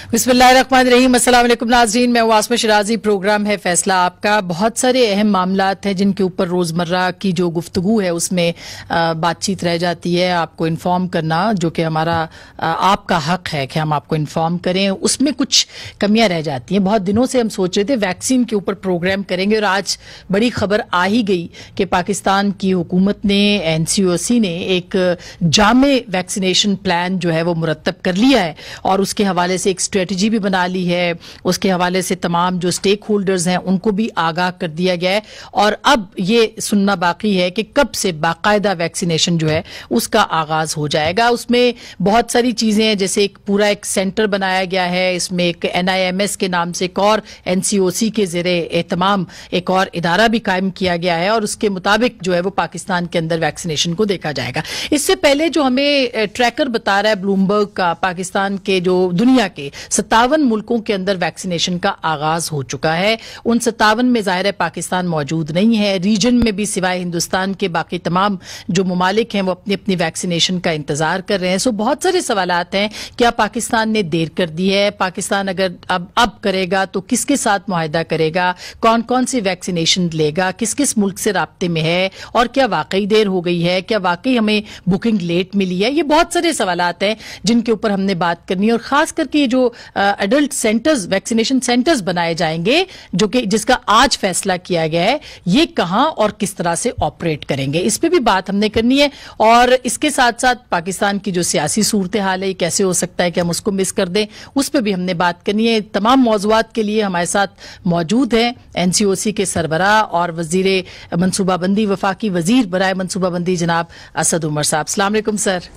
बिस्मिल्लाहिर्रहमानिर्रहीम। अस्सलाम वालेकुम नाज़रीन, मैं आसमा शिराजी। प्रोग्राम है फैसला आपका। बहुत सारे अहम मामलात हैं जिनके ऊपर रोजमर्रा की जो गुफ्तगू है उसमें बातचीत रह जाती है। आपको इन्फॉर्म करना जो कि हमारा आपका हक है कि हम आपको इन्फॉर्म करें, उसमें कुछ कमियां रह जाती हैं। बहुत दिनों से हम सोच रहे थे वैक्सीन के ऊपर प्रोग्राम करेंगे और आज बड़ी खबर आ ही गई कि पाकिस्तान की हुकूमत ने, NCOC ने एक जामे वैक्सीनेशन प्लान जो है वो मुरतब कर लिया है और उसके हवाले से एक स्ट्रेटजी भी बना ली है। उसके हवाले से तमाम जो स्टेक होल्डर्स हैं उनको भी आगाह कर दिया गया है और अब ये सुनना बाकी है कि कब से बाकायदा वैक्सीनेशन जो है उसका आगाज हो जाएगा। उसमें बहुत सारी चीजें हैं, जैसे एक पूरा एक सेंटर बनाया गया है, इसमें एक NIMS के नाम से एक और NCOC के ज़ेरे एहतमाम एक और इदारा भी कायम किया गया है और उसके मुताबिक जो है वो पाकिस्तान के अंदर वैक्सीनेशन को देखा जाएगा। इससे पहले जो हमें ट्रैकर बता रहा है ब्लूमबर्ग का, पाकिस्तान के जो दुनिया के 57 मुल्कों के अंदर वैक्सीनेशन का आगाज हो चुका है। उन 57 में जाहिर है पाकिस्तान मौजूद नहीं है। रीजन में भी सिवाय हिंदुस्तान के बाकी तमाम जो ममालिक हैं वो अपनी अपनी वैक्सीनेशन का इंतजार कर रहे हैं। सो बहुत सारे सवालात हैं, क्या पाकिस्तान ने देर कर दी है? पाकिस्तान अगर अब करेगा तो किसके साथ मुआहिदा करेगा? कौन कौन सी वैक्सीनेशन लेगा? किस किस मुल्क से राब्ते में है? और क्या वाकई देर हो गई है? क्या वाकई हमें बुकिंग लेट मिली है? ये बहुत सारे सवालात हैं जिनके ऊपर हमने बात करनी है और खास करके जो एडल्ट सेंटर्स, वैक्सीनेशन सेंटर्स बनाए जाएंगे जो कि जिसका आज फैसला किया गया है, ये कहां और किस तरह से ऑपरेट करेंगे, इस पे भी बात हमने करनी है। और इसके साथ साथ पाकिस्तान की जो सियासी सूरत हाल है, कैसे हो सकता है कि हम उसको मिस कर दें, उस पर भी हमने बात करनी है। तमाम मौज़ूआत के लिए हमारे साथ मौजूद हैं NCOC के सरबराह और वजीर मनसूबाबंदी, वफाकी वजीर बराए मनसूबाबंदी जनाब असद उमर साहब। अस्सलाम वालेकुम सर।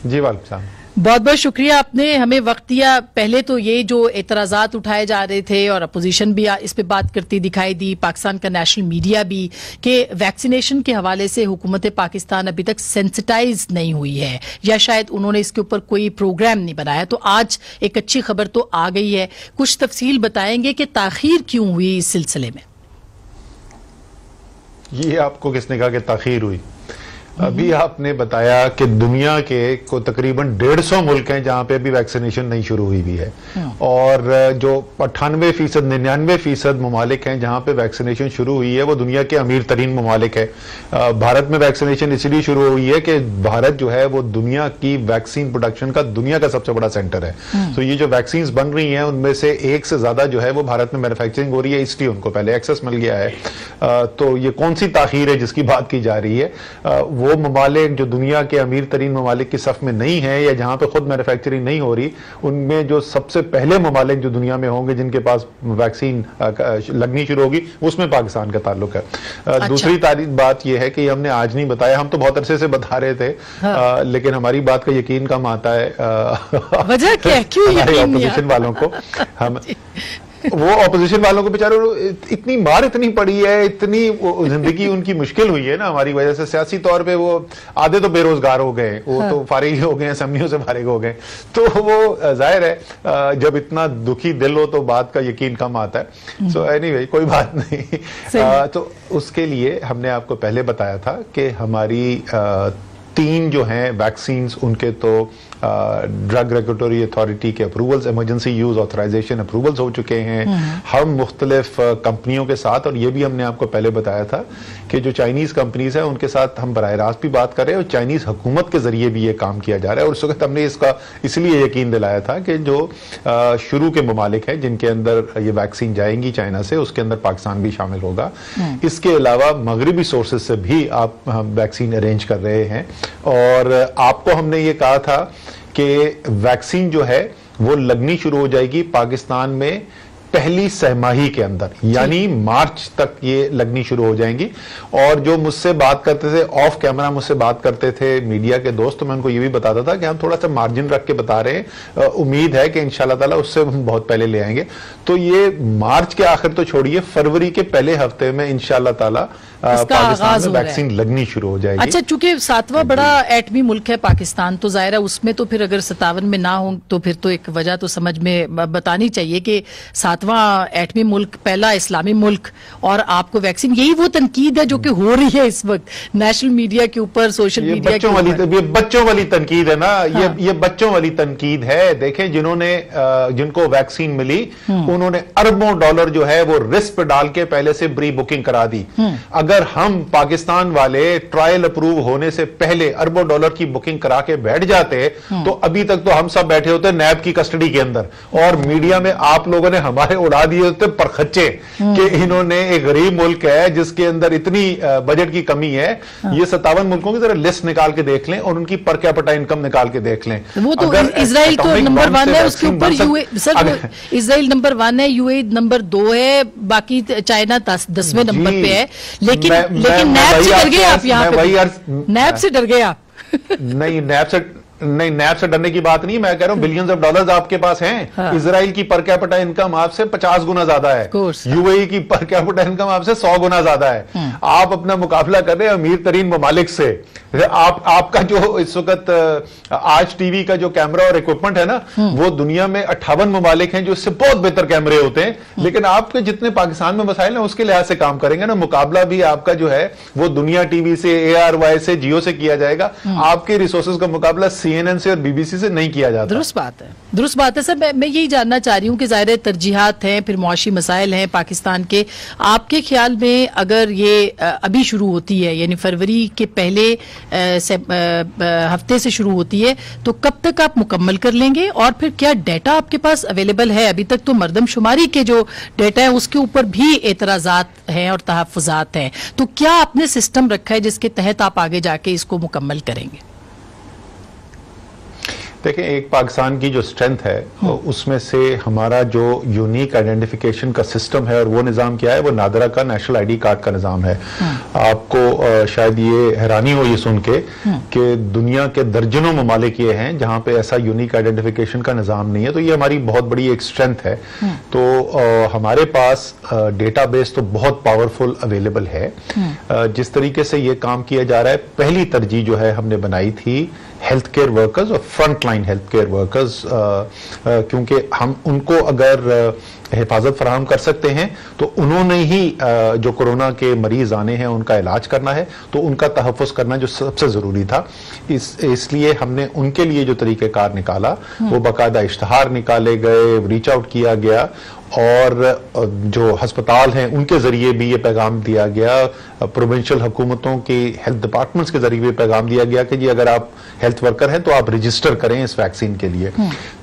जी वालेकुम सलाम। बहुत बहुत शुक्रिया, आपने हमें वक्त दिया। पहले तो ये जो एतराज़ात उठाए जा रहे थे और अपोजिशन भी इस पे बात करती दिखाई दी, पाकिस्तान का नेशनल मीडिया भी, कि वैक्सीनेशन के हवाले से हुकूमत पाकिस्तान अभी तक सेंसिटाइज नहीं हुई है या शायद उन्होंने इसके ऊपर कोई प्रोग्राम नहीं बनाया। तो आज एक अच्छी खबर तो आ गई है। कुछ तफसील बताएंगे कि ताखीर क्यों हुई इस सिलसिले में? ये आपको किसने कहा कि ताखीर हुई? अभी आपने बताया कि दुनिया के को तकरीबन 150 मुल्क हैं जहां पे अभी वैक्सीनेशन नहीं शुरू हुई भी है और जो 98% 99% ममालिक हैं जहां पे वैक्सीनेशन शुरू हुई है वो दुनिया के अमीर तरीन ममालिक है। भारत में वैक्सीनेशन इसलिए शुरू हुई है कि भारत जो है वो दुनिया की वैक्सीन प्रोडक्शन का दुनिया का सबसे बड़ा सेंटर है। तो ये जो वैक्सीन बन रही हैं उनमें से एक से ज्यादा जो है वो भारत में मैन्युफैक्चरिंग हो रही है, इसलिए उनको पहले एक्सेस मिल गया है। तो ये कौन सी ताखीर है जिसकी बात की जा रही है? वो ममालिक जो दुनिया के अमीर तरीन ममालिक की सफ में नहीं है या जहां पे खुद मैन्युफैक्चरिंग नहीं हो रही, उनमें जो सबसे पहले ममालिक जो दुनिया में होंगे जिनके पास वैक्सीन लगनी शुरू होगी उसमें पाकिस्तान का ताल्लुक है। अच्छा। दूसरी बात यह है कि हमने आज नहीं बताया, हम तो बहुत अरसे से बता रहे थे। हाँ। लेकिन हमारी बात का यकीन कम आता है वजह क्या है? क्यों हमारे ऑपोजिशन वालों को हम वो ऑपोजिशन वालों को बेचारों इतनी मार इतनी पड़ी है, इतनी जिंदगी उनकी मुश्किल हुई है ना हमारी वजह से। सियासी तौर पे वो आधे तो बेरोजगार हो गए, वो तो फारिग हो गए, असेंबलियों से फारिग हो गए। तो वो जाहिर है जब इतना दुखी दिल हो तो बात का यकीन कम आता है। सो एनीवे कोई बात नहीं। तो उसके लिए हमने आपको पहले बताया था कि हमारी 3 जो हैं वैक्सीन्स उनके तो ड्रग रेगुलेटरी अथॉरिटी के approvals, emergency use authorisation approvals हो चुके हैं। हम मुख्तलिफ कंपनियों के साथ, और ये भी हमने आपको पहले बताया था कि जो चाइनीज कंपनीज हैं उनके साथ हम बराह रास्त भी बात कर रहे हैं और चाइनीज हुकूमत के जरिए भी ये काम किया जा रहा है। और उस वक्त हमने इसका इसलिए यकीन दिलाया था कि जो शुरू के ममालिक हैं जिनके अंदर ये वैक्सीन जाएंगी चाइना से, उसके अंदर पाकिस्तान भी शामिल होगा। इसके अलावा मगरबी सोर्सेज से भी आप वैक्सीन अरेंज कर रहे हैं और आपको हमने ये कहा था कि वैक्सीन जो है वो लगनी शुरू हो जाएगी पाकिस्तान में पहली सहमाही के अंदर, यानी मार्च तक ये लगनी शुरू हो जाएंगी। और जो मुझसे बात करते थे ऑफ कैमरा, मुझसे बात करते थे मीडिया के दोस्त, तो मैं उनको ये भी बताता था कि हम थोड़ा सा मार्जिन रख के बता रहे हैं, उम्मीद है कि इंशाल्लाह ताला उससे हम बहुत पहले ले आएंगे। तो ये मार्च के आखिर तो छोड़िए, फरवरी के पहले हफ्ते में इंशाल्लाह ताला पाकिस्तान में वैक्सीन लगनी शुरू हो जाएगी। अच्छा, चूंकि 7वां बड़ा एटमी मुल्क है पाकिस्तान, तो जाहिर है उसमें तो फिर अगर 57 में ना हो तो फिर तो एक वजह तो समझ में बतानी चाहिए कि 7 7वां एटमी मुल्क, पहला इस्लामी मुल्क, और आपको वैक्सीन, यही वो तनकीद है जो कि हो रही है इस वक्त नेशनल मीडिया के ऊपर, सोशल मीडिया के ऊपर। ये बच्चों वाली तनकीद है ना। हाँ। ये बच्चों वाली तनकीद है। देखें, जिनको वैक्सीन मिली उन्होंने अरबों डॉलर जो है वो रिस्क पे डाल के पहले से प्री बुकिंग करा दी। अगर हम पाकिस्तान वाले ट्रायल अप्रूव होने से पहले अरबों डॉलर की बुकिंग करा के बैठ जाते तो अभी तक तो हम सब बैठे होते नैब की कस्टडी के अंदर, और मीडिया में आप लोगों ने हमारे उड़ा दिए होते परखच्चे कि इन्होंने, एक गरीब मुल्क है जिसके अंदर इतनी बजट की कमी है। ये 57 मुल्कों की जरा लिस्ट निकाल के देख लें और उनकी पर कैपिटा इनकम निकाल के देख लें। वो तो इजराइल तो नंबर 1 है, उसके ऊपर इजराइल नंबर 1 है, यूएई नंबर 2 है, बाकी चाइना 10वें नंबर पे है। लेकिन नैब से डर गए आप, यहाँ पे नैब से डर गए आप। नहीं, नैब से डरने की बात नहीं, मैं कह रहा हूं बिलियंस ऑफ डॉलर्स आपके पास हैं। हाँ। इजराइल की पर कैपिटा इनकम आपसे 50 गुना ज्यादा है, यूएई की पर कैपिटा इनकम आपसे 100 गुना ज्यादा है। आप अपना मुकाबला कर रहे हैं अमीर तरीन ममालिक से। आपका जो इस वक्त आज टीवी का जो कैमरा और इक्विपमेंट है ना, वो दुनिया में 58 ममालिक हैं जो इससे बहुत बेहतर कैमरे होते हैं, लेकिन आपके जितने पाकिस्तान में मसाइल हैं उसके लिहाज से काम करेंगे ना, मुकाबला भी आपका जो है वो दुनिया टीवी से, ARY से, जियो से किया जाएगा। आपके रिसोर्सेज का मुकाबला CNN से और BBC से नहीं किया जाता। दुरुस्त बात है सर। मैं यही जानना चाह रही हूँ कि ज़ाहिर तरजीहात हैं, फिर मुआशी मसाइल हैं पाकिस्तान के। आपके ख्याल में अगर ये अभी शुरू होती है, यानी फरवरी के पहले हफ्ते से शुरू होती है, तो कब तक आप मुकम्मल कर लेंगे? और फिर क्या डेटा आपके पास अवेलेबल है? अभी तक तो मरदमशुमारी के जो डेटा है उसके ऊपर भी एतराजात हैं और तहफ़्फ़ुज़ात हैं, तो क्या आपने सिस्टम रखा है जिसके तहत आप आगे जाके इसको मुकम्मल करेंगे? देखिए, एक पाकिस्तान की जो स्ट्रेंथ है उसमें से हमारा जो यूनिक आइडेंटिफिकेशन का सिस्टम है, और वो निज़ाम क्या है, वो नादरा का नेशनल ID कार्ड का निज़ाम है। आपको शायद ये हैरानी हो ये सुन के कि दुनिया के दर्जनों ममालिक ये हैं जहां पे ऐसा यूनिक आइडेंटिफिकेशन का निज़ाम नहीं है, तो ये हमारी बहुत बड़ी एक स्ट्रेंथ है। तो हमारे पास डेटाबेस तो बहुत पावरफुल अवेलेबल है। जिस तरीके से ये काम किया जा रहा है, पहली तरजीह जो है हमने बनाई थी हेल्थ केयर वर्कर्स और front line health care workers, क्योंकि हम उनको अगर हिफाजत फराहम कर सकते हैं तो उन्होंने ही जो कोरोना के मरीज आने हैं उनका इलाज करना है, तो उनका तहफ़्फ़ुज़ करना जो सबसे ज़रूरी था। इसलिए हमने उनके लिए जो तरीक़ेकार निकाला वो बाकायदा इश्तहार निकाले गए, रीच आउट किया गया, और जो हस्पताल हैं उनके जरिए भी ये पैगाम दिया गया, प्रोविंशियल हुकूमतों की हेल्थ डिपार्टमेंट्स के जरिए भी पैगाम दिया गया कि जी अगर आप हेल्थ वर्कर हैं तो आप रजिस्टर करें इस वैक्सीन के लिए।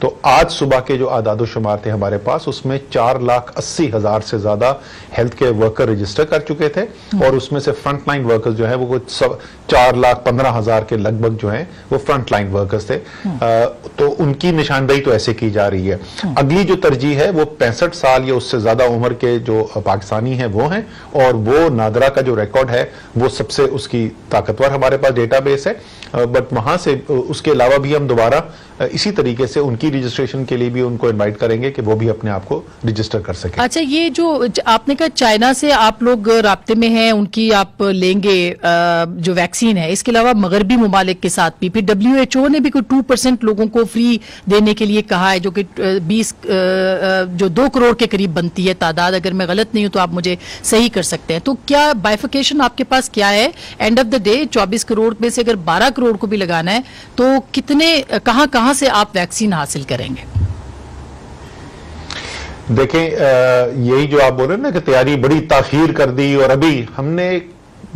तो आज सुबह के जो आदाद शुमार थे हमारे पास, उसमें 4,80,000 से ज्यादा हेल्थ केयर वर्कर रजिस्टर कर चुके थे, और उसमें से फ्रंट लाइन वर्कर्स जो है वो कुछ 4,15,000 के लगभग जो है वो फ्रंट लाइन वर्कर्स थे। तो उनकी निशानदेही तो ऐसे की जा रही है। अगली जो तरजीह है वो 65 साल या उससे ज्यादा उम्र के जो पाकिस्तानी हैं वो हैं, और वो नादरा का जो रिकॉर्ड है वो सबसे उसकी ताकतवर हमारे पास डेटाबेस है। बट वहां से उसके अलावा भी हम दोबारा इसी तरीके से उनकी रजिस्ट्रेशन के लिए भी उनको इनवाइट करेंगे कि वो भी अपने आप को रजिस्टर कर सके। अच्छा, ये जो आपने कहा चाइना से आप लोग राब्ते में हैं, उनकी आप लेंगे जो वैक्सीन है, इसके अलावा मगरबी ममालिक के साथ भी, फिर WHO ने भी कोई 2% लोगों को फ्री देने के लिए कहा है, जो कि 20 जो 2 करोड़ के करीब बनती है तादाद, अगर मैं गलत नहीं हूं तो आप मुझे सही कर सकते हैं। तो क्या बाइफिकेशन आपके पास क्या है? End of the day 24 crore में से अगर 12 करोड़ को भी लगाना है तो कितने कहां से आप वैक्सीन हासिल करेंगे? देखें, यही जो आप बोल रहे हैं ना कि तैयारी बड़ी ताखीर कर दी, और अभी हमने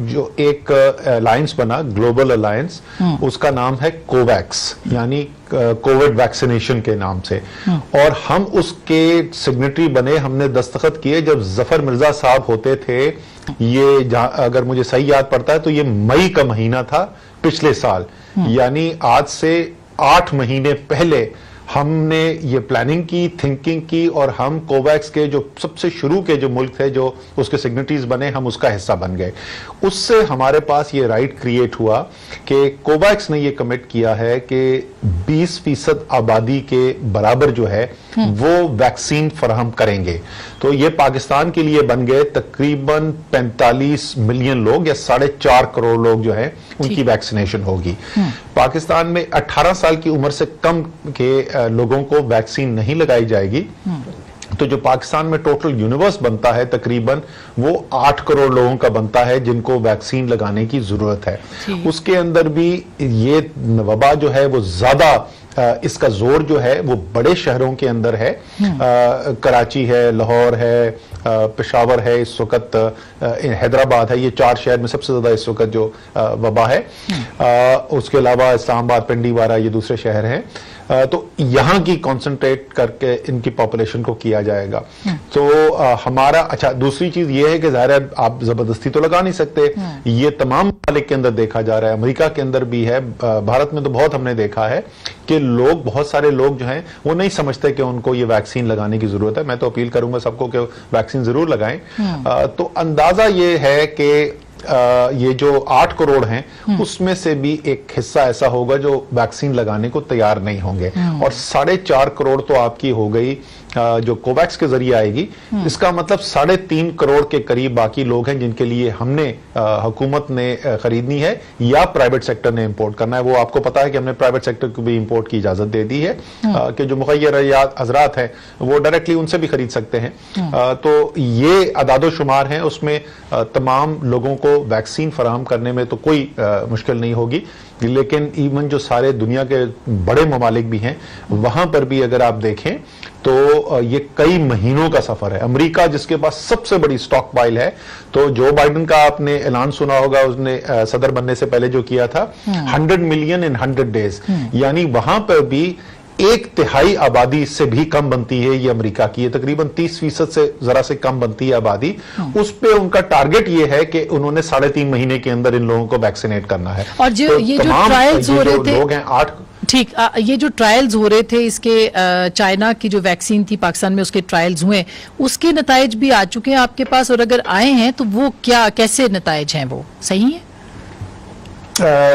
जो एक अलायंस बना, ग्लोबल अलायंस, उसका नाम है कोवैक्स, यानी कोविड वैक्सीनेशन के नाम से, और हम उसके सिग्नेटरी बने, हमने दस्तखत किए जब जफर मिर्जा साहब होते थे। ये अगर मुझे सही याद पड़ता है तो ये मई का महीना था पिछले साल, यानी आज से 8 महीने पहले हमने ये प्लानिंग की, थिंकिंग की, और हम कोवैक्स के जो सबसे शुरू के जो मुल्क थे जो उसके सिग्नेटरीज बने, हम उसका हिस्सा बन गए। उससे हमारे पास ये राइट क्रिएट हुआ कि कोवैक्स ने ये कमिट किया है कि 20% आबादी के बराबर जो है वो वैक्सीन फराहम करेंगे। तो ये पाकिस्तान के लिए बन गए तकरीबन 45 मिलियन लोग, या 4.5 करोड़ लोग जो है उनकी वैक्सीनेशन होगी। पाकिस्तान में 18 साल की उम्र से कम के लोगों को वैक्सीन नहीं लगाई जाएगी, तो जो पाकिस्तान में टोटल यूनिवर्स बनता है तकरीबन वो 8 करोड़ लोगों का बनता है जिनको वैक्सीन लगाने की जरूरत है। उसके अंदर भी ये वबा जो है वो ज्यादा इसका जोर जो है वो बड़े शहरों के अंदर है। कराची है, लाहौर है, पेशावर है, इस वक्त हैदराबाद है, ये 4 शहर में सबसे ज्यादा इस वक्त जो वबा है। उसके अलावा इस्लामाबाद, पिंडीवारा, ये दूसरे शहर हैं। तो यहां की कंसंट्रेट करके इनकी पॉपुलेशन को किया जाएगा। तो हमारा अच्छा दूसरी चीज ये है कि ज़ाहिर है आप जबरदस्ती तो लगा नहीं सकते, ये तमाम ममालिक के अंदर देखा जा रहा है, अमेरिका के अंदर भी है, भारत में तो बहुत हमने देखा है कि लोग, बहुत सारे लोग जो हैं वो नहीं समझते कि उनको ये वैक्सीन लगाने की जरूरत है। मैं तो अपील करूंगा सबको कि वैक्सीन जरूर लगाएं। तो अंदाजा ये है कि ये जो 8 करोड़ हैं उसमें से भी एक हिस्सा ऐसा होगा जो वैक्सीन लगाने को तैयार नहीं होंगे, और 4.5 करोड़ तो आपकी हो गई जो कोवैक्स के जरिए आएगी। इसका मतलब 3.5 करोड़ के करीब बाकी लोग हैं जिनके लिए हमने हुकूमत ने खरीदनी है या प्राइवेट सेक्टर ने इंपोर्ट करना है। वो आपको पता है कि हमने प्राइवेट सेक्टर को भी इंपोर्ट की इजाजत दे दी है कि जो मुखय्यर हजरात हैं वो डायरेक्टली उनसे भी खरीद सकते हैं। तो ये अदादो-शुमार हैं, उसमें तमाम लोगों को वैक्सीन फराहम करने में तो कोई मुश्किल नहीं होगी। लेकिन इवन जो सारे दुनिया के बड़े ममालिक भी हैं वहां पर भी अगर आप देखें तो ये कई महीनों का सफर है। अमेरिका जिसके पास सबसे बड़ी स्टॉक पाइल है, तो जो बाइडेन का आपने ऐलान सुना होगा, उसने सदर बनने से पहले जो किया था 100 मिलियन इन 100 डेज, यानी वहां पर भी 1/3 आबादी से भी कम बनती है ये अमेरिका की, तकरीबन 30% से जरा से कम बनती है आबादी। उस पे उनका टारगेट ये है कि उन्होंने 3.5 महीने के अंदर इन लोगों को वैक्सीनेट करना है। और जो ये जो ट्रायल्स हो रहे थे, लोग हैं 8 ठीक, ये जो ट्रायल्स हो रहे थे इसके, चाइना की जो वैक्सीन थी पाकिस्तान में उसके ट्रायल्स हुए, उसके नताइज भी आ चुके हैं आपके पास, और अगर आए हैं तो वो क्या, कैसे नताइज हैं, वो सही है?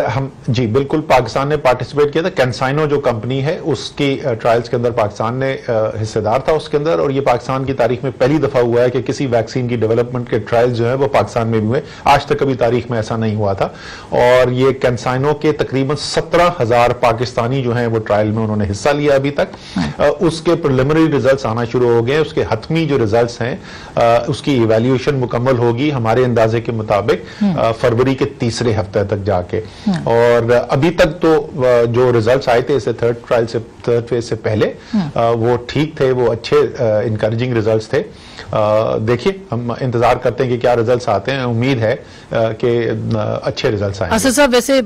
हम जी बिल्कुल, पाकिस्तान ने पार्टिसिपेट किया था। कैंसाइनो जो कंपनी है उसकी ट्रायल्स के अंदर पाकिस्तान ने हिस्सेदार था उसके अंदर, और ये पाकिस्तान की तारीख में पहली दफा हुआ है कि किसी वैक्सीन की डेवलपमेंट के ट्रायल्स जो है वो पाकिस्तान में भी हुए। आज तक कभी तारीख में ऐसा नहीं हुआ था। और ये कैंसाइनो के तकरीबन 17,000 पाकिस्तानी जो हैं वो ट्रायल में उन्होंने हिस्सा लिया अभी तक। उसके प्रिलिमिनरी रिजल्ट्स आना शुरू हो गए। उसके हतमी जो रिजल्ट्स हैं उसकी इवैल्यूएशन मुकम्मल होगी हमारे अंदाजे के मुताबिक फरवरी के 3रे हफ्ते तक जाके। और अभी तक तो जो रिजल्ट्स आए थे इसे थर्ड फेज से पहले वो ठीक थे, वो अच्छे इनकरेजिंग रिजल्ट्स थे। देखिए हम इंतजार करते हैं कि क्या रिजल्ट्स आते हैं। उम्मीद है कि अच्छे रिजल्ट्स आएंगे। असद साहब, वैसे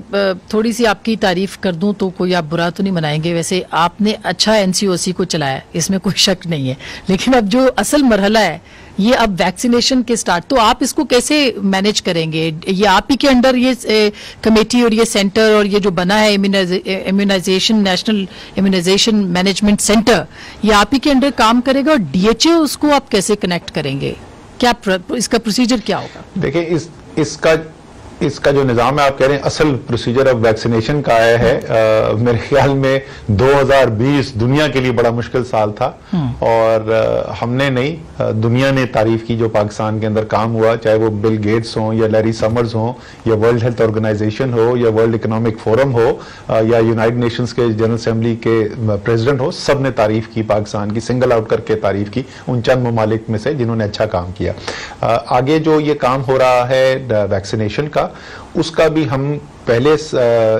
थोड़ी सी आपकी तारीफ कर दूं तो कोई आप बुरा तो नहीं मनाएंगे। वैसे आपने अच्छा एनसीओसी को चलाया, इसमें कोई शक नहीं है, लेकिन अब जो असल मरहला है ये अब वैक्सीनेशन के स्टार्ट, तो आप इसको कैसे मैनेज करेंगे? ये आप ही के अंडर ये कमेटी और ये सेंटर और ये जो बना है immunisation, national immunisation management centre, ये आप ही के अंडर काम करेगा, और डीएचए उसको आप कैसे कनेक्ट करेंगे? क्या इसका प्रोसीजर क्या होगा? देखिए इसका जो निज़ाम है, आप कह रहे हैं असल प्रोसीजर अब वैक्सीनेशन का आया है। मेरे ख्याल में 2020 दुनिया के लिए बड़ा मुश्किल साल था, और हमने नहीं, दुनिया ने तारीफ की जो पाकिस्तान के अंदर काम हुआ, चाहे वो बिल गेट्स हों या लैरी समर्स हों या वर्ल्ड हेल्थ ऑर्गेनाइजेशन हो या वर्ल्ड इकोनॉमिक फोरम हो या यूनाइटेड नेशंस के जनरल असेंबली के प्रेसिडेंट हो, सब ने तारीफ की पाकिस्तान की, सिंगल आउट करके तारीफ की उन चंद ममालिक में से जिन्होंने अच्छा काम किया। आगे जो ये काम हो रहा है वैक्सीनेशन का, उसका भी हम पहले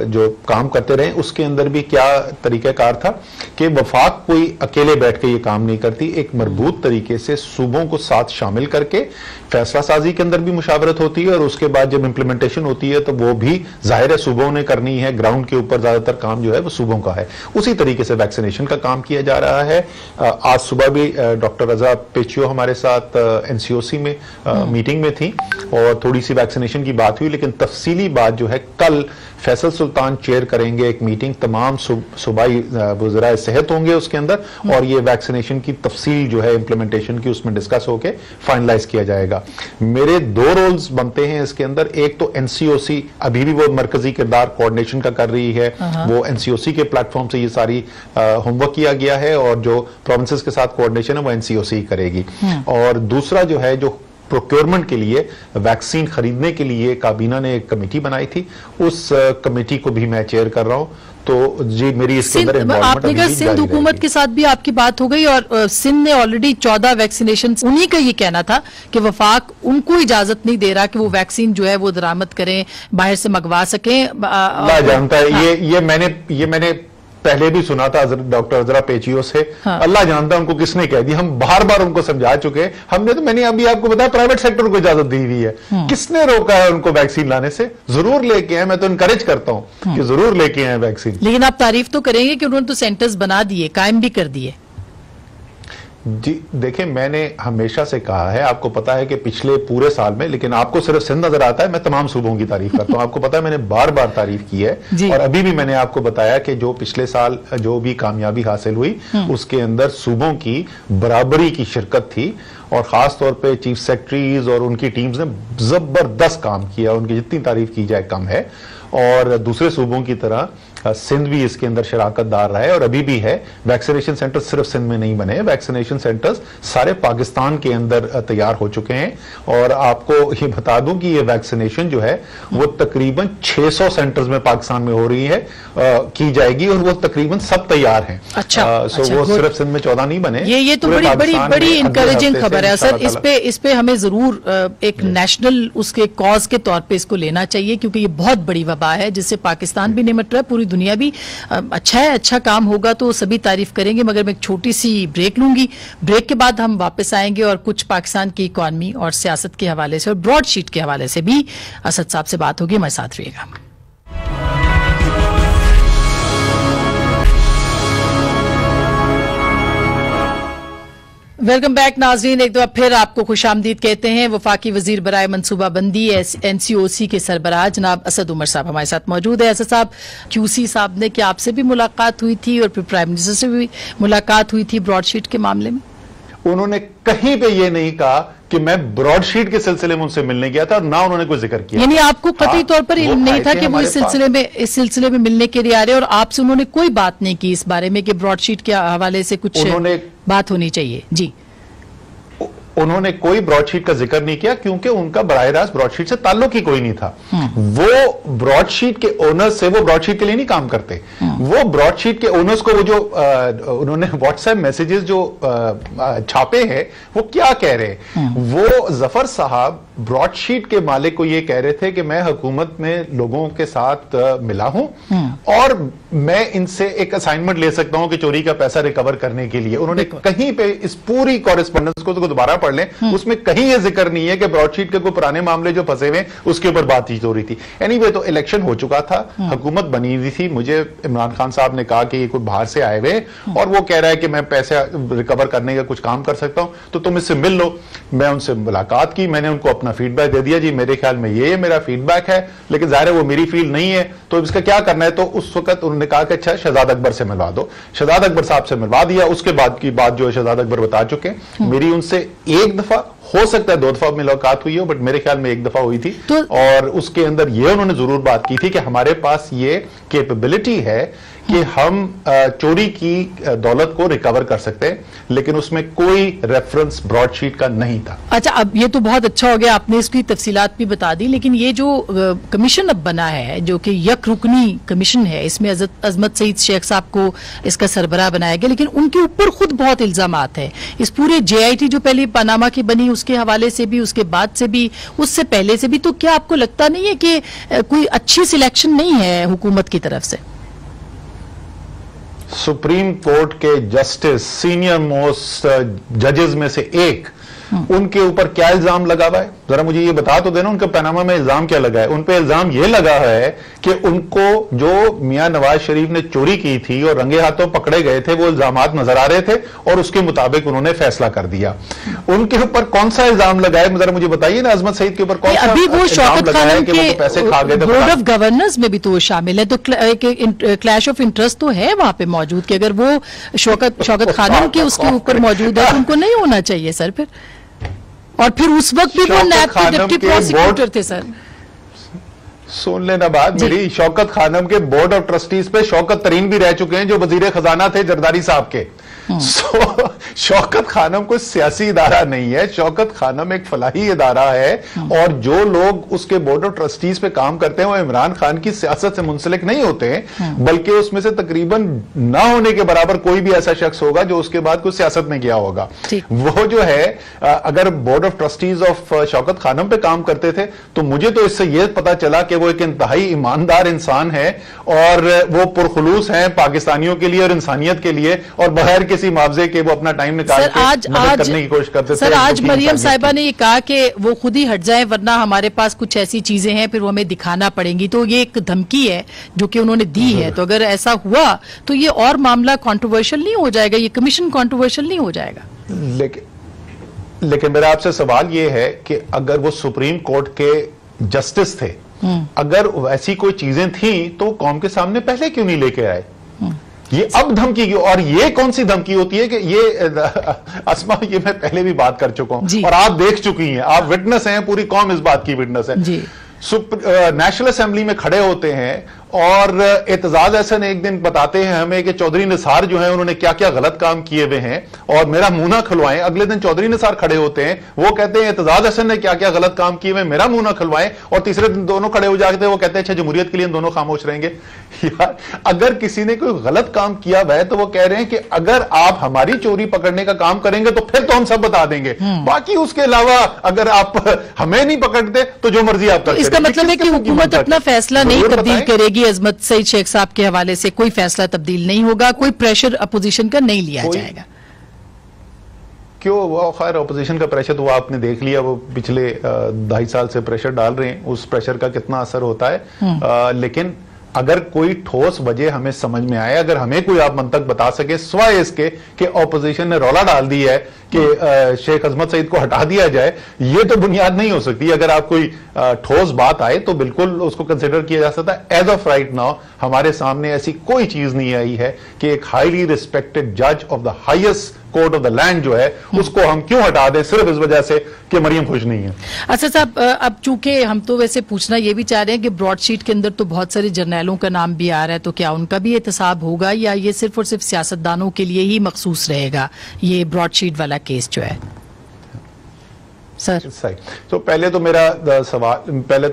जो काम करते रहे उसके अंदर भी क्या तरीकाकार था कि वफाक कोई अकेले बैठ के ये काम नहीं करती, एक मजबूत तरीके से सूबों को साथ शामिल करके फैसला साजी के अंदर भी मुशावरत होती है, और उसके बाद जब इम्प्लीमेंटेशन होती है तो वो भी जाहिर है सूबों ने करनी है। ग्राउंड के ऊपर ज्यादातर काम जो है वो सूबों का है। उसी तरीके से वैक्सीनेशन का काम किया जा रहा है। आज सुबह भी डॉक्टर रजा पेचियो हमारे साथ एनसीओसी में मीटिंग में थी और थोड़ी सी वैक्सीनेशन की बात हुई, लेकिन तफसीली बात जो है कल फैसल सुल्तान चेयर करेंगे एक मीटिंग, तमाम सूबाई वज़राए सेहत होंगे उसके अंदर, और ये वैक्सीनेशन की तफसील जो है इम्प्लीमेंटेशन की उसमें डिस्कस होके फाइनलाइज किया जाएगा। मेरे 2 रोल्स बनते हैं इसके अंदर। एक तो एनसीओसी अभी भी वो मरकजी किरदार कोऑर्डिनेशन का कर रही है, वो एनसीओसी के प्लेटफॉर्म से ये सारी होमवर्क किया गया है, और जो प्रोविंसेस के साथ कोऑर्डिनेशन है वो एनसीओसी करेगी। और दूसरा जो है जो प्रोक्योरमेंट के लिए, वैक्सीन खरीदने के लिए काबीना ने एक कमेटी बनाई थी। उस कमेटी को भी मैं चेयर कर रहा हूं। तो जी मेरी इसके अंदर आपने कहा सिंध हुकूमत के साथ भी आपकी बात हो गई और सिंध ने ऑलरेडी 14 वैक्सीनेशन, उन्हीं का ये कहना था कि वफाक उनको इजाजत नहीं दे रहा कि वो वैक्सीन जो है वो दरामद करें, बाहर से मंगवा सकें। अल्लाह जानता है। हाँ। ये मैंने पहले भी सुना था डॉक्टर अजरा पेचियो से। हाँ। अल्लाह जानता है उनको किसने कह दी। हम बार बार उनको समझा चुके हैं। हमने तो, मैंने अभी आपको बताया, प्राइवेट सेक्टर को इजाजत दी हुई है। किसने रोका है उनको वैक्सीन लाने से? जरूर लेके आए। मैं तो इनकरेज करता हूं कि जरूर लेके आए वैक्सीन। लेकिन आप तारीफ तो करेंगे कि उन्होंने तो सेंटर्स बना दिए, कायम भी कर दिए। जी देखिए, मैंने हमेशा से कहा है, आपको पता है कि पिछले पूरे साल में, लेकिन आपको सिर्फ सिंध नजर आता है, मैं तमाम सूबों की तारीफ करता हूं। आपको पता है मैंने बार बार तारीफ की है और अभी भी मैंने आपको बताया कि जो पिछले साल जो भी कामयाबी हासिल हुई उसके अंदर सूबों की बराबरी की शिरकत थी और खास तौर पे चीफ सेक्रेटरीज और उनकी टीम्स ने जबरदस्त काम किया। उनकी जितनी तारीफ की जाए कम है। और दूसरे सूबों की तरह सिंध भी इसके अंदर शराकतदार रहा है और अभी भी है। वैक्सीनेशन सेंटर सिर्फ सिंध में नहीं बने, वैक्सीनेशन सेंटर्स सारे पाकिस्तान के अंदर तैयार हो चुके हैं। और आपको ये बता दूं कि ये वैक्सीनेशन जो है वो तकरीबन 600 सेंटर्स में पाकिस्तान में हो रही है, की जाएगी और वो तकरीबन सब तैयार हैं। अच्छा, वो सिर्फ सिंध में 14 नहीं बने। ये तो बड़ी इंकरेजिंग खबर है सर। इस पे हमें जरूर एक नेशनल उसके कॉज के तौर पे इसको लेना चाहिए, क्योंकि ये बहुत बड़ी वबा है जिससे पाकिस्तान भी निमट रहा है, पूरी दुनिया भी। अच्छा है, अच्छा काम होगा तो सभी तारीफ करेंगे। मगर मैं एक छोटी सी ब्रेक लूंगी। ब्रेक के बाद हम वापस आएंगे और कुछ पाकिस्तान की इकॉनमी और सियासत के हवाले से और ब्रॉडशीट के हवाले से भी असद साहब से बात होगी। हमारे साथ रहिएगा। वेलकम बैक नाजरीन, एक दफा फिर आपको खुशामदीद कहते हैं। वफाकी वजीर बराए मनसूबाबंदी NCOC के सरबराह जनाब असद उमर साहब हमारे साथ मौजूद है। असद साहब, QC साहब ने क्या आपसे भी मुलाकात हुई थी और फिर प्राइम मिनिस्टर से भी मुलाकात हुई थी ब्रॉडशीट के मामले में? उन्होंने कहीं पे ये नहीं कहा कि मैं ब्रॉडशीट के सिलसिले में उनसे मिलने गया था और ना उन्होंने कोई जिक्र किया। यानी आपको कतई तौर पर इल्म नहीं था कि वो इस सिलसिले में मिलने के लिए आ रहे, और आपसे उन्होंने कोई बात नहीं की इस बारे में कि ब्रॉडशीट के हवाले से कुछ बात होनी चाहिए? जी, उन्होंने कोई ब्रॉडशीट का जिक्र नहीं किया क्योंकि उनका बराह रास्त ब्रॉडशीट से ताल्लुक ही कोई नहीं था। वो ब्रॉडशीट के ओनर्स से, वो ब्रॉडशीट के लिए नहीं काम करते। वो ब्रॉडशीट के ओनर्स को वो जो उन्होंने व्हाट्सएप मैसेजेस जो छापे हैं वो क्या कह रहे हैं? वो जफर साहब ब्रॉडशीट के मालिक को ये कह रहे थे कि मैं हुकूमत में लोगों के साथ मिला हूं और मैं इनसे एक असाइनमेंट ले सकता हूं कि चोरी का पैसा रिकवर करने के लिए। उन्होंने कहीं पे इस पूरी कॉरेस्पॉन्डेंस को तो दोबारा पढ़ लें, उसमें कहीं ये जिक्र नहीं है कि ब्रॉडशीट के कोई पुराने मामले जो फंसे हुए उसके ऊपर बातचीत हो रही थी। एनीवे, तो इलेक्शन हो चुका था, हुकूमत बनी हुई थी। मुझे इमरान खान साहब ने कहा कि ये कोई बाहर से आए हुए और वो कह रहा है कि मैं पैसे रिकवर करने का कुछ काम कर सकता हूं, तो तुम इससे मिल लो। मैं उनसे मुलाकात की, मैंने उनको अपना फीडबैक दे दिया। जी मेरे ख्याल में ये मेरा फीडबैक है, लेकिन जाहिर है वो मेरी फील्ड नहीं है, तो इसका क्या करना है? तो उस वक्त उन्होंने कहा कि अच्छा शहजाद अकबर से मिलवा दो। शहजाद अकबर साहब से मिलवा दिया। उसके बाद की बात जो है शहजाद अकबर बता चुके। मेरी उनसे एक दफा, हो सकता है 2 दफा मुलाकात हुई हो, बट मेरे ख्याल में 1 दफा हुई थी। तो और उसके अंदर ये उन्होंने जरूर बात की थी कि हमारे पास ये कैपेबिलिटी है कि हम चोरी की दौलत को रिकवर कर सकते हैं, लेकिन उसमें कोई रेफरेंस ब्रॉडशीट का नहीं था। अच्छा, अब ये तो बहुत अच्छा हो गया, आपने इसकी तफसीलात भी बता दी। लेकिन ये जो कमीशन अब बना है, जो कि यक रुकनी कमीशन है, इसमें अजमत सईद शेख साहब को इसका सरबराह बनाया गया, लेकिन उनके ऊपर खुद बहुत इल्जामात है। इस पूरे JIT जो पहले पनामा की बनी उसके हवाले से भी, उसके बाद से भी, उससे पहले से भी, तो क्या आपको लगता नहीं है कि कोई अच्छी सिलेक्शन नहीं है हुकूमत की तरफ से? सुप्रीम कोर्ट के जस्टिस, सीनियर मोस्ट जजेस में से एक, उनके ऊपर क्या इल्जाम लगा हुआ है? जरा मुझे ये बता तो देना, उनके पनामा में इल्जाम क्या लगा है? उन पे इल्जाम ये लगा है कि उनको जो मियां नवाज शरीफ ने चोरी की थी और रंगे हाथों पकड़े गए थे, वो इल्जामात नजर आ रहे थे और उसके मुताबिक उन्होंने फैसला कर दिया। उनके ऊपर कौन सा इल्जाम लगा है? जरा मुझे बताइए ना। अजमत सईद के ऊपर कौन सा अभी वो शौकत खानम के पैसे खा गए थे? बोर्ड ऑफ गवर्नर्स में भी तो शामिल है, तो क्लैश ऑफ इंटरेस्ट तो है वहां पे मौजूद कि अगर वो शौकत खानम के उसके ऊपर मौजूद है तो उनको नहीं होना चाहिए सर फिर। और फिर उस वक्त भी वो नैब के डिप्टी प्रोसिक्यूटर थे सर। सुन लेना बात मेरी, शौकत खानम के बोर्ड ऑफ ट्रस्टीज पे शौकत तरीन भी रह चुके हैं जो वजीर खजाना थे जरदारी साहब के। शौकत खानम कोई सियासी इदारा नहीं है, शौकत खानम एक फलाही इदारा है, और जो लोग उसके बोर्ड ऑफ ट्रस्टीज पे काम करते हैं वो इमरान खान की सियासत से मुंसलिक नहीं होते हैं, बल्कि उसमें से तकरीबन ना होने के बराबर कोई भी ऐसा शख्स होगा जो उसके बाद कोई सियासत में गया होगा। वो जो है, अगर board of trustees of Shaukat Khanum पे काम करते थे तो मुझे तो इससे यह पता चला कि वो एक इंतहाई ईमानदार इंसान है और वो पुरखुलूस हैं पाकिस्तानियों के लिए और इंसानियत के लिए, और बगैर किसी मुआवजे के वो अपना टाइम निकाल के मदद करने की कोशिश करते थे। सर, आज मरियम साहिबा ने ये कहा कि वो खुद ही हट जाए वरना हमारे पास कुछ ऐसी चीजें हैं फिर वो हमें दिखाना पड़ेंगी, तो ये एक धमकी है जो कि उन्होंने दी है। तो अगर ऐसा हुआ तो ये और मामला कंट्रोवर्शियल नहीं हो जाएगा, ये कमीशन कंट्रोवर्शियल नहीं हो जाएगा? लेकिन मेरा आपसे सवाल ये है कि अगर वो सुप्रीम कोर्ट के जस्टिस थे, अगर ऐसी कोई चीजें थी तो कौम के सामने पहले क्यों नहीं लेके आए? ये अब धमकी की, और ये कौन सी धमकी होती है कि ये अस्मा, ये मैं पहले भी बात कर चुका हूं और आप देख चुकी हैं, आप विटनेस हैं, पूरी कौम इस बात की विटनेस है। नेशनल असेंबली में खड़े होते हैं और एतजाज अहसन एक दिन बताते हैं हमें कि चौधरी निसार जो है उन्होंने क्या क्या गलत काम किए हुए हैं और मेरा मुंह ना खुलवाएं। अगले दिन चौधरी निसार खड़े होते हैं, वो कहते हैं एतजाज अहसन ने क्या क्या गलत काम किए हुए, मेरा मुंह ना खुलवाएं, और तीसरे दिन दोनों खड़े हो जाते हैं, वो कहते हैं अच्छा जमहूरियत के लिए दोनों खामोश रहेंगे। यार, अगर किसी ने कोई गलत काम किया हुआ है तो वो कह रहे हैं कि अगर आप हमारी चोरी पकड़ने का काम करेंगे तो फिर तो हम सब बता देंगे, बाकी उसके अलावा अगर आप हमें नहीं पकड़ते तो जो मर्जी आप करते। इसका मतलब है कि हुकूमत अपना फैसला नहीं तब्दील करेगी। अजमत सईद शेख साहब के हवाले से कोई फैसला तब्दील नहीं होगा, कोई प्रेशर अपोजिशन का नहीं लिया जाएगा। क्यों? वो खैर अपोजिशन का प्रेशर तो वो आपने देख लिया, वो पिछले 2.5 साल से प्रेशर डाल रहे हैं, उस प्रेशर का कितना असर होता है। लेकिन अगर कोई ठोस वजह हमें समझ में आए, अगर हमें कोई आप मंतक बता सके सिवाय इसके कि ऑपोजिशन ने रौला डाल दी है कि शेख अजमत सईद को हटा दिया जाए, ये तो बुनियाद नहीं हो सकती। अगर आप कोई ठोस बात आए तो बिल्कुल उसको कंसिडर किया जा सकता है। एज ऑफ राइट नाउ हमारे सामने ऐसी कोई चीज नहीं आई है कि एक हाईली रिस्पेक्टेड जज of the highest court of the land जो है उसको हम क्यों हटा दें सिर्फ इस वजह से कि मरियम खुश नहीं है। अच्छा साहब, अब चूंकि हम तो वैसे पूछना ये भी चाह रहे हैं कि ब्रॉडशीट के अंदर तो बहुत सारे जर्नैलों का नाम भी आ रहा है, तो क्या उनका भी एहतसाब होगा या ये सिर्फ और सिर्फ सियासतदानों के लिए ही मखसूस रहेगा ये ब्रॉडशीट वाला केस जो है? सर सही, तो पहले तो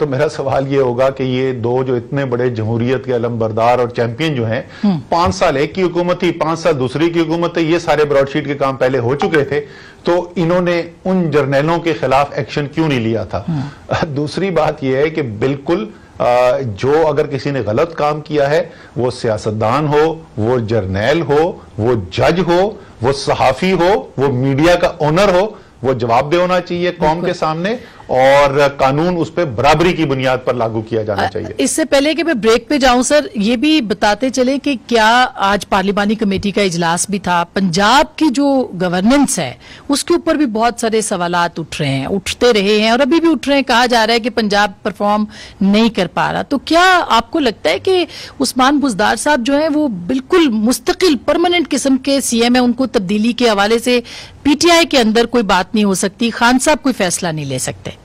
मेरा सवाल ये होगा कि ये दो जो इतने बड़े जमहूरियत के अलमबरदार और चैंपियन जो हैं, 5 साल एक की हुकूमत थी, 5 साल दूसरी की हुकूमत थी, ये सारे ब्रॉडशीट के काम पहले हो चुके थे, तो इन्होंने उन जर्नैलों के खिलाफ एक्शन क्यों नहीं लिया था? दूसरी बात यह है कि बिल्कुल जो अगर किसी ने गलत काम किया है, वो सियासतदान हो, वो जर्नैल हो, वो जज हो, वो सहाफी हो, वो मीडिया का ओनर हो, वो जवाबदेह होना चाहिए कौम के सामने और कानून उस पर बराबरी की बुनियाद पर लागू किया जाना चाहिए। इससे पहले कि मैं ब्रेक पे जाऊं सर, ये भी बताते चले कि क्या आज पार्लिमानी कमेटी का इजलास भी था, पंजाब की जो गवर्नेंस है उसके ऊपर भी बहुत सारे सवालात उठते रहे हैं और अभी भी उठ रहे हैं। कहा जा रहा है कि पंजाब परफॉर्म नहीं कर पा रहा, तो क्या आपको लगता है कि उस्मान बुज़दार साहब जो है वो बिल्कुल मुस्तकिल परमानेंट किस्म के सीएम है, उनको तब्दीली के हवाले से पीटीआई के अंदर कोई बात नहीं हो सकती, खान साहब कोई फैसला नहीं ले सकते?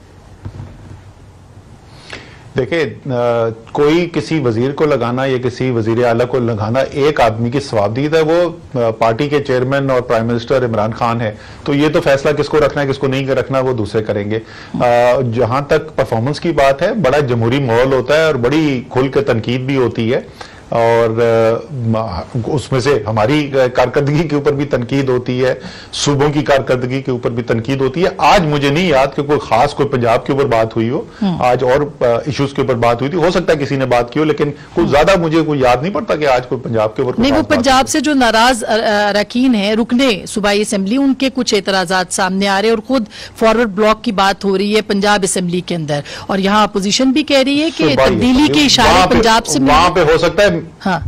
देखिए, कोई किसी वजीर को लगाना या किसी वजीर आला को लगाना एक आदमी की सवाबदीद है, वो पार्टी के चेयरमैन और प्राइम मिनिस्टर इमरान खान है, तो ये तो फैसला किसको रखना है किसको नहीं रखना वो दूसरे करेंगे। जहां तक परफॉर्मेंस की बात है, बड़ा जमहूरी माहौल होता है और बड़ी खुल के तनकीद भी होती है और उसमें से हमारी कारकर्दगी के ऊपर भी तनकीद होती है, सूबों की कारकर्दगी के ऊपर भी तनकीद होती है। आज मुझे नहीं याद कि कोई खास कोई पंजाब के ऊपर बात हुई हो, आज और इश्यूज के ऊपर बात हुई थी, हो सकता है किसी ने बात की हो, लेकिन कुछ ज्यादा मुझे कोई याद नहीं पड़ता कि आज कोई पंजाब के ऊपर नहीं। वो पंजाब से जो नाराज अरकान है रुकने सूबाई असेंबली, उनके कुछ एतराजात सामने आ रहे हैं और खुद फॉरवर्ड ब्लॉक की बात हो रही है पंजाब असेंबली के अंदर, और यहाँ अपोजिशन भी कह रही है कि तब्दीली के इशारे पंजाब से वहां पे हो सकता है। हाँ,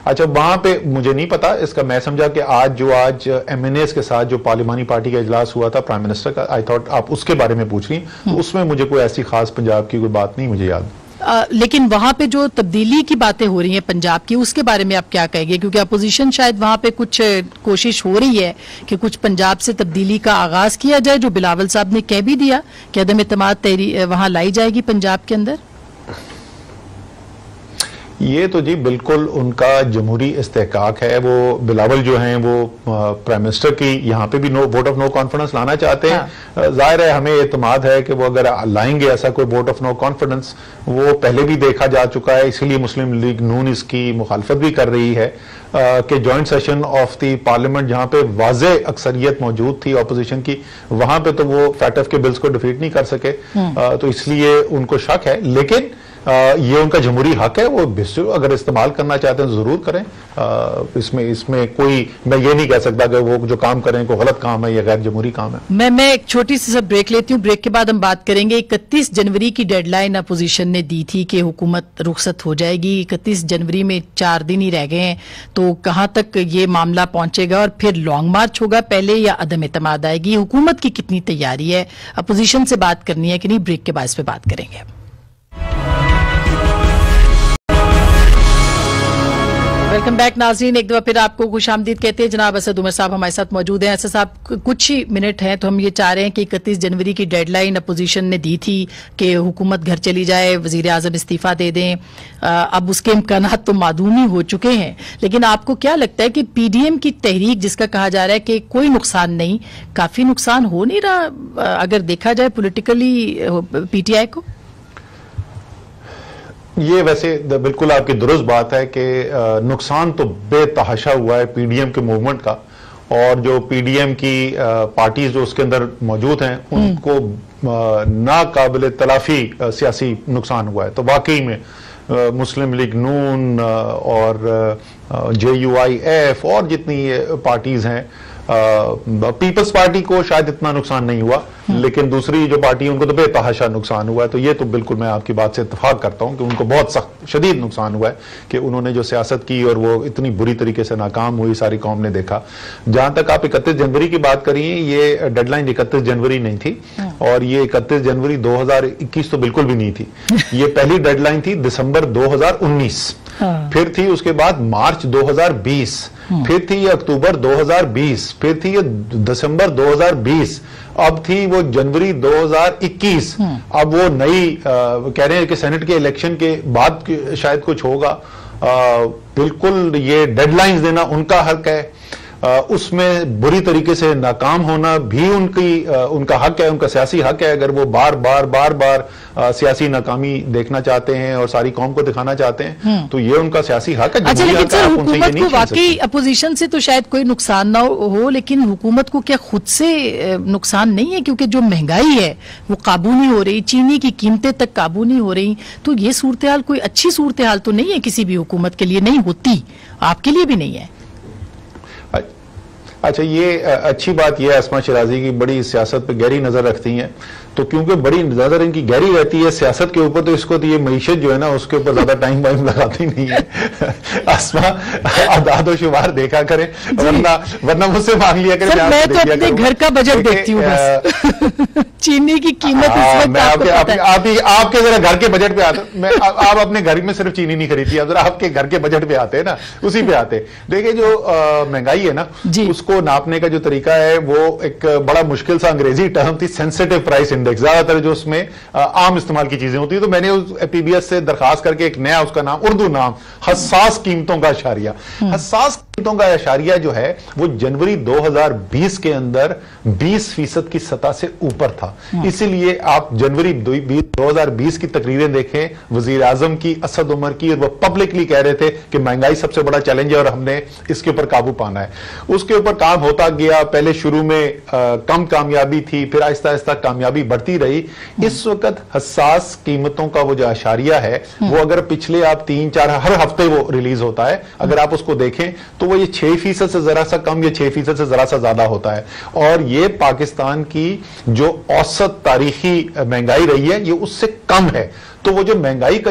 अच्छा, वहां पे मुझे नहीं पता इसका, मैं समझा कि आज एमएनएस के साथ जो पार्लिमानी पार्टी का इजलास हुआ था प्राइम मिनिस्टर का, आई थॉट आप उसके बारे में पूछ रही, तो उसमें मुझे कोई ऐसी खास पंजाब की कोई बात नहीं मुझे याद। लेकिन वहां पे जो तब्दीली की बातें हो रही हैं पंजाब की, उसके बारे में आप क्या कहेंगे? क्योंकि अपोजिशन शायद वहां पे कुछ कोशिश हो रही है कि कुछ पंजाब से तब्दीली का आगाज किया जाए, जो बिलावल साहब ने कह भी दिया कि अदम एतमाद वहां लाई जाएगी पंजाब के अंदर। ये तो जी बिल्कुल उनका जमहूरी इस्तेहकाक है। वो बिलावल जो हैं वो प्राइम मिनिस्टर की यहाँ पे भी वोट ऑफ नो कॉन्फिडेंस लाना चाहते हैं। हाँ। जाहिर है हमें एतमाद है कि वो अगर लाएंगे ऐसा कोई वोट ऑफ नो कॉन्फिडेंस, वो पहले भी देखा जा चुका है, इसीलिए मुस्लिम लीग नून इसकी मुखालफत भी कर रही है कि joint session of the parliament जहां पे वाज़े अक्सरियत मौजूद थी अपोजिशन की, वहां पे तो वो फैटफ के बिल्स को डिफीट नहीं कर सके। तो इसलिए उनको शक है, लेकिन ये उनका जमहूरी हक है, वो अगर इस्तेमाल करना चाहते हैं तो जरूर करें। इसमें कोई, मैं ये नहीं कह सकता कि वो जो काम करें कोई गलत काम है या गैर जमहूरी काम है। मैं एक छोटी सी सब ब्रेक लेती हूँ, ब्रेक के बाद हम बात करेंगे। 31 जनवरी की डेडलाइन अपोजिशन ने दी थी कि हुकूमत रुखसत हो जाएगी, 31 जनवरी में 4 दिन ही रह गए हैं, तो कहां तक ये मामला पहुंचेगा और फिर लॉन्ग मार्च होगा पहले या अदम एतमाद आएगी? हुकूमत की कितनी तैयारी है, अपोजिशन से बात करनी है कि नहीं? ब्रेक के बाद इस पे बात करेंगे। वेलकम बैक नाज़रीन, एक दफा फिर आपको खुशामदीद कहते हैं। जनाब असद उमर साहब हमारे साथ मौजूद हैं। असद साहब, कुछ ही मिनट हैं तो हम ये चाह रहे हैं कि 31 जनवरी की डेडलाइन अपोजिशन ने दी थी कि हुकूमत घर चली जाए, वजीर आजम इस्तीफा दे दें। अब उसके इम्कानात तो मादूम ही हो चुके हैं, लेकिन आपको क्या लगता है कि पीडीएम की तहरीक, जिसका कहा जा रहा है कि कोई नुकसान नहीं, काफी नुकसान हो नहीं रहा अगर देखा जाए पोलिटिकली पीटीआई को? ये वैसे बिल्कुल आपकी दुरुस्त बात है कि नुकसान तो बेतहाशा हुआ है पीडीएम के मूवमेंट का, और जो पीडीएम की पार्टीज जो उसके अंदर मौजूद हैं उनको नाकाबिल तलाफी सियासी नुकसान हुआ है। तो वाकई में मुस्लिम लीग नून और JUIF और जितनी पार्टीज हैं, पीपल्स पार्टी को शायद इतना नुकसान नहीं हुआ, लेकिन दूसरी जो पार्टी है उनको तो बेतहाशा नुकसान हुआ है। तो ये तो बिल्कुल मैं आपकी बात से इत्तेफाक करता हूं कि उनको बहुत सख्त शदीद नुकसान हुआ है कि उन्होंने जो सियासत की और वो इतनी बुरी तरीके से नाकाम हुई, सारी कौम ने देखा। जहां तक आप 31 जनवरी की बात करिए, ये डेडलाइन 31 जनवरी नहीं थी, और ये 31 जनवरी 2021 तो बिल्कुल भी नहीं थी। ये पहली डेडलाइन थी दिसंबर 2019, फिर थी उसके बाद मार्च 2020, फिर थी ये अक्टूबर 2020, फिर थी ये दिसंबर 2020, अब थी वो जनवरी 2021। अब वो नई कह रहे हैं कि सेनेट के इलेक्शन के बाद शायद कुछ होगा। बिल्कुल ये डेडलाइंस देना उनका हक है, उसमें बुरी तरीके से नाकाम होना भी उनका हक है, उनका सियासी हक है। अगर वो बार बार सियासी नाकामी देखना चाहते हैं और सारी कौम को दिखाना चाहते हैं तो ये उनका सियासी हक है। अच्छा, लेकिन सर हुकूमत को वाकई अपोजिशन से तो शायद कोई नुकसान ना हो, लेकिन हुकूमत को क्या खुद से नुकसान नहीं है? क्योंकि जो महंगाई है वो काबू नहीं हो रही, चीनी की कीमतें तक काबू नहीं हो रही, तो ये सूरत हाल कोई अच्छी सूरत हाल तो नहीं है किसी भी हुकूमत के लिए, नहीं होती, आपके लिए भी नहीं है। अच्छा, ये अच्छी बात यह है अस्मा शिराजी की बड़ी सियासत पे गहरी नजर रखती हैं, तो क्योंकि बड़ी नजर इनकी गहरी रहती है सियासत के ऊपर, तो इसको तो ये मईशत जो है ना उसके ऊपर ज्यादा टाइम वाइम लगाती नहीं है। अस्मा आदाद शुमार देखा करें, वरना मुझसे मांग लिया करें। मैं तो अपने घर का बजट देखती हूँ बस। चीनी की कीमत आपके जरा घर के बजट पे आते, मैं आप अपने घर में सिर्फ चीनी नहीं खरीदती, आप जरा आपके घर के बजट पे आते हैं ना, उसी पे आते। देखिए जो महंगाई है ना, उसको नापने का जो तरीका है वो एक बड़ा मुश्किल सा अंग्रेजी टर्म थी, सेंसिटिव प्राइस इंडेक्स। ज्यादातर जो उसमें आम इस्तेमाल की चीजें होती है, तो मैंने उस PBS से दरखास्त करके एक नया उसका नाम, उर्दू नाम, हसास कीमतों का अशारिया। हसास कीमतों का अशारिया जो है वो जनवरी 2020 के अंदर 20% की सतह से ऊपर था। इसीलिए आप जनवरी 2020 की तकरीरें देखें वजीर आजम की, असद उमर की, और वो पब्लिकली कह रहे थे कि महंगाई सबसे बड़ा चैलेंज है और हमने इसके ऊपर काबू पाना है। उसके ऊपर काम होता गया, पहले शुरू में कम कामयाबी थी, फिर आहिस्ता आहिस्ता कामयाबी बढ़ती रही। इस वक्त हसास कीमतों का वो जो अशारिया है वो अगर पिछले आप 3-4 हर हफ्ते वो रिलीज होता है, अगर आप उसको देखें तो वो ये 6% से जरा सा कम या 6% से जरा सा ज्यादा होता है। और ये पाकिस्तान की जो औसत तारीखी महंगाई रही है ये उससे कम है। तो वो जो महंगाई का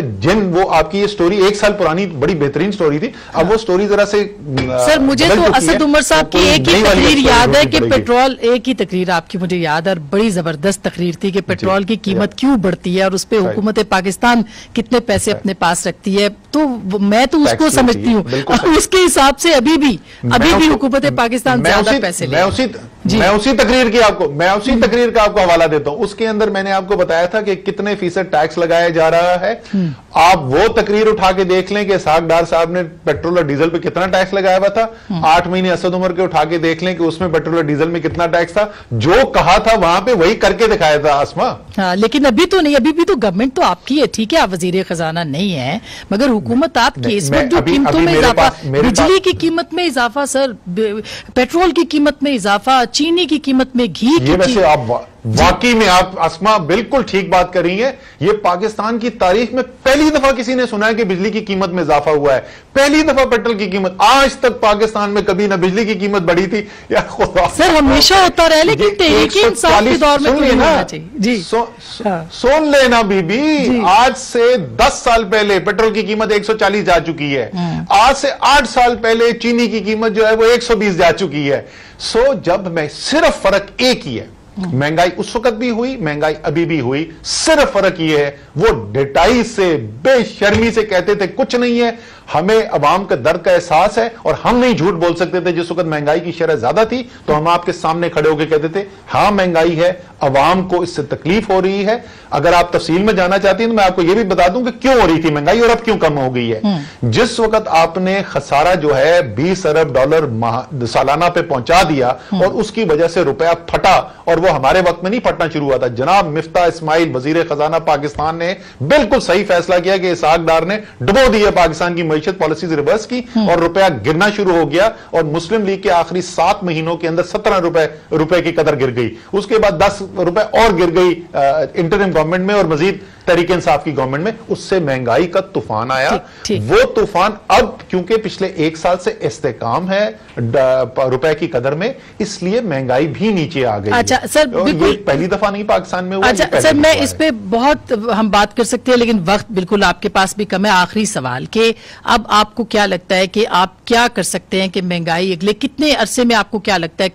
वो आपकी ये स्टोरी 1 साल पुरानी बड़ी बेहतरीन स्टोरी थी, अब वो स्टोरी जरा से सर मुझे तो असद उमर साहब की एक ही तकरीर याद है कि पेट्रोल, एक ही तकरीर आपकी मुझे याद है, बड़ी जबरदस्त तकरीर थी कि पेट्रोल की कीमत क्यों बढ़ती है और उस पर हुकूमत पाकिस्तान कितने पैसे अपने पास रखती है। तो मैं तो उसको समझती हूँ, उसके हिसाब से अभी भी हुकूमत पाकिस्तान ज्यादा पैसे ले। मैं उसी तकरीर का आपको हवाला देता हूं। उसके अंदर मैंने आपको बताया था कि कितने फीसद टैक्स लगाया जा रहा है। आप वो तकरीर उठा के देख लें कि इसहाक डार साहब ने पेट्रोल और डीजल पे कितना टैक्स लगाया हुआ था। 8 महीने असद उमर के उठा के देख लें कि उसमें पेट्रोल और डीजल में कितना टैक्स था। जो कहा था वहां पे वही करके दिखाया था आसमा। हाँ, लेकिन अभी तो नहीं, अभी भी तो गवरमेंट तो आपकी है, ठीक है, आप वजीर खजाना नहीं है, मगर हुकूमत आपकी। इस वक्त जो कीमतों में इजाफा, बिजली की कीमत में इजाफा सर, पेट्रोल की कीमत में इजाफा, चीनी की कीमत में, घी की, वैसे आप वाकई में आप आसमा बिल्कुल ठीक बात कर रही हैं। ये पाकिस्तान की तारीख में पहली दफा किसी ने सुना है कि बिजली की कीमत में इजाफा हुआ है। पहली दफा पेट्रोल की कीमत, आज तक पाकिस्तान में कभी ना बिजली की कीमत बढ़ी थी या खुदा सर हमेशा होता रहे, लेकिन तहरीक-ए-इंसाफ के दौर में तो होना चाहिए जी। सुन लेना बीबी, आज से 10 साल पहले पेट्रोल की कीमत 140 जा चुकी है। आज से 8 साल पहले चीनी की कीमत जो है वो 120 जा चुकी है। जब मैं सिर्फ फर्क एक ही है, महंगाई उस वक्त भी हुई, महंगाई अभी भी हुई, सिर्फ फर्क यह है वो डिटाई से बेशर्मी से कहते थे कुछ नहीं है, हमें अवाम का दर्द का एहसास है और हम नहीं झूठ बोल सकते थे। जिस वक्त महंगाई की शरह ज्यादा थी तो हम आपके सामने खड़े होकर कहते थे हां महंगाई है, अवाम को इससे तकलीफ हो रही है। अगर आप तफसील में जाना चाहती हैं तो मैं आपको यह भी बता दूं कि क्यों हो रही थी महंगाई और अब क्यों कम हो गई है। जिस वक्त आपने खसारा जो है 20 अरब डॉलर सालाना पे पहुंचा दिया और उसकी वजह से रुपया फटा, और वो हमारे वक्त में नहीं फटना शुरू हुआ था। जनाब मिफ्ता इस्माइल वजीर खजाना पाकिस्तान ने बिल्कुल सही फैसला किया कि इसहाक डार ने डुबो दी है पाकिस्तान की मईशत, पॉलिसीज रिवर्स की और रुपया गिरना शुरू हो गया। और मुस्लिम लीग के आखिरी 7 महीनों के अंदर 17 रुपए की कदर गिर गई। उसके बाद 10 रुपए और गिर गई इंटरिम गवर्नमेंट में और मजीद तहरीक इंसाफ की गवर्नमेंट में। उससे महंगाई का तूफान आया। वो तूफान अब क्योंकि पिछले 1 साल से इस्तेकाम है रुपए की कदर में, इसलिए महंगाई भी नीचे आ गई। अच्छा सर, ये पहली दफा नहीं पाकिस्तान में हुआ। अच्छा सर, मैं इस पे बहुत हम बात कर सकते हैं, लेकिन वक्त बिल्कुल आपके पास भी कम है। आखिरी सवाल कि अब आपको क्या लगता है कि आप क्या कर सकते हैं कि महंगाई अगले कितने अरसे में, आपको क्या लगता है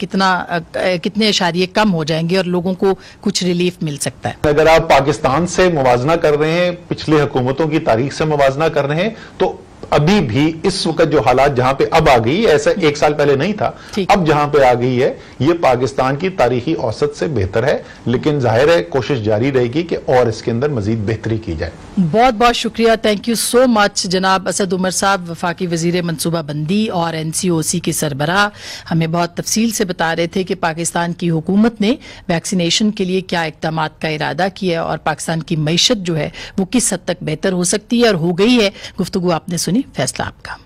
कितने इशारिये कम हो जाएंगे और लोगों को कुछ रिलीफ मिल सकता है? अगर आप पाकिस्तान से मुवाजना कर रहे हैं, पिछले हुकूमतों की तारीख से मुवाजना कर रहे हैं, तो अभी भी इस वक्त जो हालात जहां पे अब आ गई, ऐसा 1 साल पहले नहीं था, अब जहां पे आ गई है, ये पाकिस्तान की तारीखी औसत से बेहतर है। लेकिन जाहिर है कोशिश जारी रहेगी कि और इसके अंदर मजीद बेहतरी की जाए। बहुत बहुत शुक्रिया, थैंक यू सो मच जनाब असद उमर साहब, वफाकी वजीर मनसूबाबंदी और NCOC के सरबराह। हमें बहुत तफसील से बता रहे थे कि पाकिस्तान की हुकूमत ने वैक्सीनेशन के लिए क्या इक़दामात का इरादा किया और पाकिस्तान की मईशत जो है वो किस हद तक बेहतर हो सकती है और हो गई है। गुफ्तगू आपने सुनी, फैसला आपका।